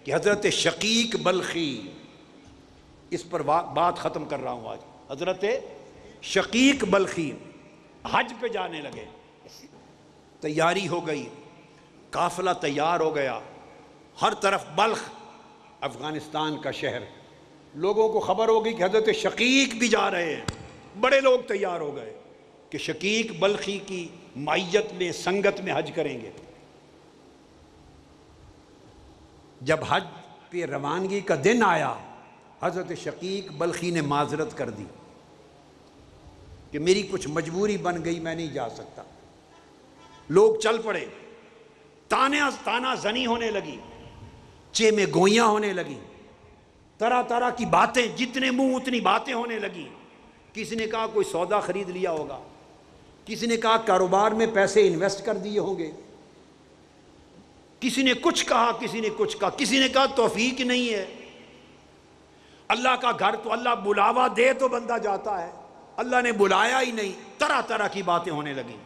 کہ حضرت شقیق بلخی، اس پر بات ختم کر رہا ہوں آج، حضرت شقیق بلخی حج پہ جانے لگے، تیاری ہو گئی، قافلہ تیار ہو گیا، ہر طرف بلخ افغانستان کا شہر، لوگوں کو خبر ہوگی کہ حضرت شقیق بھی جا رہے ہیں، بڑے لوگ تیار ہو گئے کہ شقیق بلخی کی معیت میں سنگت میں حج کریں گے۔ جب حج پہ روانگی کا دن آیا، حضرت شقیق بلخی نے معذرت کر دی کہ میری کچھ مجبوری بن گئی، میں نہیں جا سکتا۔ لوگ چل پڑے، تانا زنی ہونے لگی، چے میں گوئیاں ہونے لگی، طرح طرح کی باتیں، جتنے منہ اتنی باتیں ہونے لگی۔ کسی نے کہا کوئی سودا خرید لیا ہوگا، کسی نے کہا کاروبار میں پیسے انویسٹ کر دیے ہوں گے، کسی نے کچھ کہا، کسی نے کچھ کہا، کسی نے کہا توفیق نہیں ہے، اللہ کا گھر تو اللہ بلاوا دے تو بندہ جاتا ہے، اللہ نے بلایا ہی نہیں، طرح طرح کی باتیں ہونے لگیں۔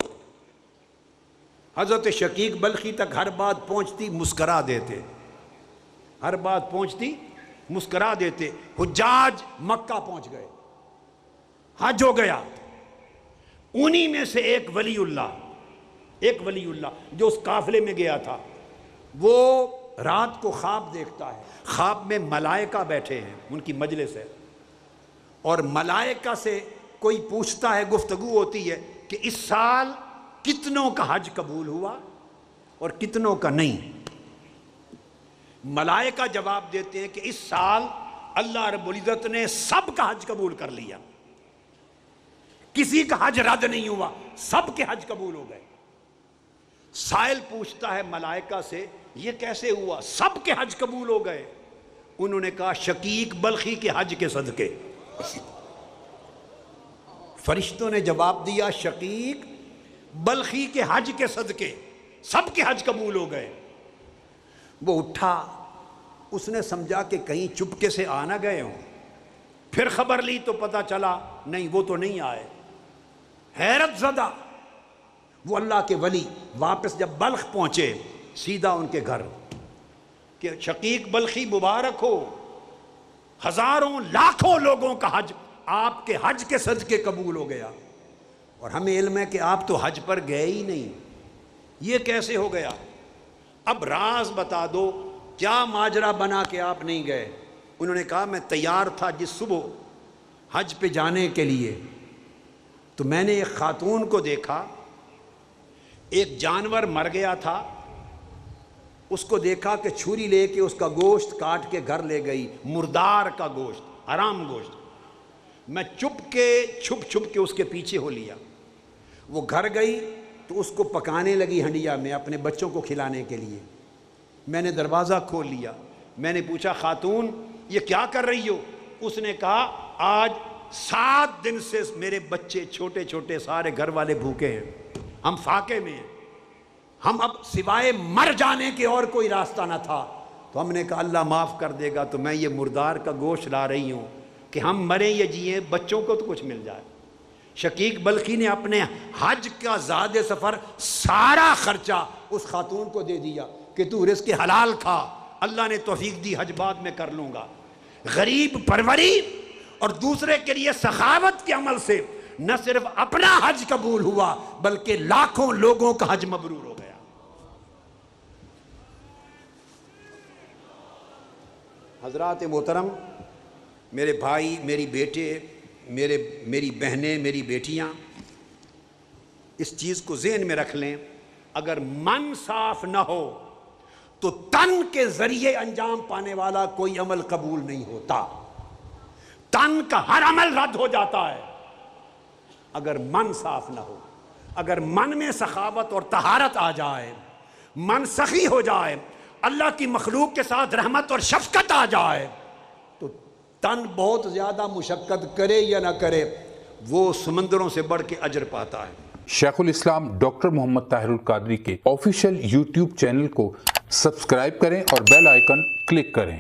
حضرت شقیق بلخی تک ہر بات پہنچتی مسکرا دیتے، ہر بات پہنچتی مسکرا دیتے۔ حجاج مکہ پہنچ گئے، حج ہو گیا، انہی میں سے ایک ولی اللہ جو اس قافلے میں گیا تھا، وہ رات کو خواب دیکھتا ہے، خواب میں ملائکہ بیٹھے ہیں، ان کی مجلس ہے، اور ملائکہ سے کوئی پوچھتا ہے، گفتگو ہوتی ہے کہ اس سال کتنوں کا حج قبول ہوا اور کتنوں کا نہیں۔ ملائکہ جواب دیتے ہیں کہ اس سال اللہ رب العزت نے سب کا حج قبول کر لیا، کسی کا حج رد نہیں ہوا، سب کے حج قبول ہو گئے۔ سائل پوچھتا ہے ملائکہ سے یہ کیسے ہوا، سب کے حج قبول ہو گئے؟ انہوں نے کہا شقیق بلخی کے حج کے صدقے۔ فرشتوں نے جواب دیا شقیق بلخی کے حج کے صدقے سب کے حج قبول ہو گئے۔ وہ اٹھا، اس نے سمجھا کہ کہیں چپکے سے آ نہ گئے ہوں، پھر خبر لی تو پتہ چلا نہیں، وہ تو نہیں آئے۔ حیرت زدہ وہ اللہ کے ولی واپس جب بلخ پہنچے، سیدھا ان کے گھر کہ شقیق بلخی مبارک ہو، ہزاروں لاکھوں لوگوں کا حج آپ کے حج کے صدقے قبول ہو گیا، اور ہمیں علم ہے کہ آپ تو حج پر گئے ہی نہیں، یہ کیسے ہو گیا؟ اب راز بتا دو، کیا ماجرا بنا کہ آپ نہیں گئے؟ انہوں نے کہا میں تیار تھا جس صبح حج پہ جانے کے لیے، تو میں نے ایک خاتون کو دیکھا، ایک جانور مر گیا تھا، اس کو دیکھا کہ چھری لے کے اس کا گوشت کاٹ کے گھر لے گئی، مردار کا گوشت، حرام گوشت۔ میں چھپ کے اس کے پیچھے ہو لیا، وہ گھر گئی تو اس کو پکانے لگی ہنڈیا میں اپنے بچوں کو کھلانے کے لیے۔ میں نے دروازہ کھول لیا، میں نے پوچھا خاتون یہ کیا کر رہی ہو؟ اس نے کہا آج 7 دن سے میرے بچے چھوٹے چھوٹے سارے گھر والے بھوکے ہیں، ہم فاقے میں ہیں، ہم اب سوائے مر جانے کے اور کوئی راستہ نہ تھا، تو ہم نے کہا اللہ معاف کر دے گا، تو میں یہ مردار کا گوشت لا رہی ہوں کہ ہم مریں یا جیئیں بچوں کو تو کچھ مل جائے۔ شقیق بلخی نے اپنے حج کا زاد سفر سارا خرچہ اس خاتون کو دے دیا کہ تو رزق حلال کھا، اللہ نے توفیق دی حج بعد میں کر لوں گا۔ غریب پروری اور دوسرے کے لیے سخاوت کے عمل سے نہ صرف اپنا حج قبول ہوا بلکہ لاکھوں لوگوں کا حج مبرور ہو گیا۔ حضرات محترم، میرے بھائی، میری بیٹے، میری بہنیں، میری بیٹیاں، اس چیز کو ذہن میں رکھ لیں، اگر من صاف نہ ہو تو تن کے ذریعے انجام پانے والا کوئی عمل قبول نہیں ہوتا، تن کا ہر عمل رد ہو جاتا ہے اگر من صاف نہ ہو۔ اگر من میں سخاوت اور طہارت آ جائے، من سخی ہو جائے، اللہ کی مخلوق کے ساتھ رحمت اور شفقت آ جائے، تو تن بہت زیادہ مشقت کرے یا نہ کرے وہ سمندروں سے بڑھ کے اجر پاتا ہے۔ شیخ الاسلام ڈاکٹر محمد طاہر القادری کے آفیشیل یوٹیوب چینل کو سبسکرائب کریں اور بیل آئیکن کلک کریں۔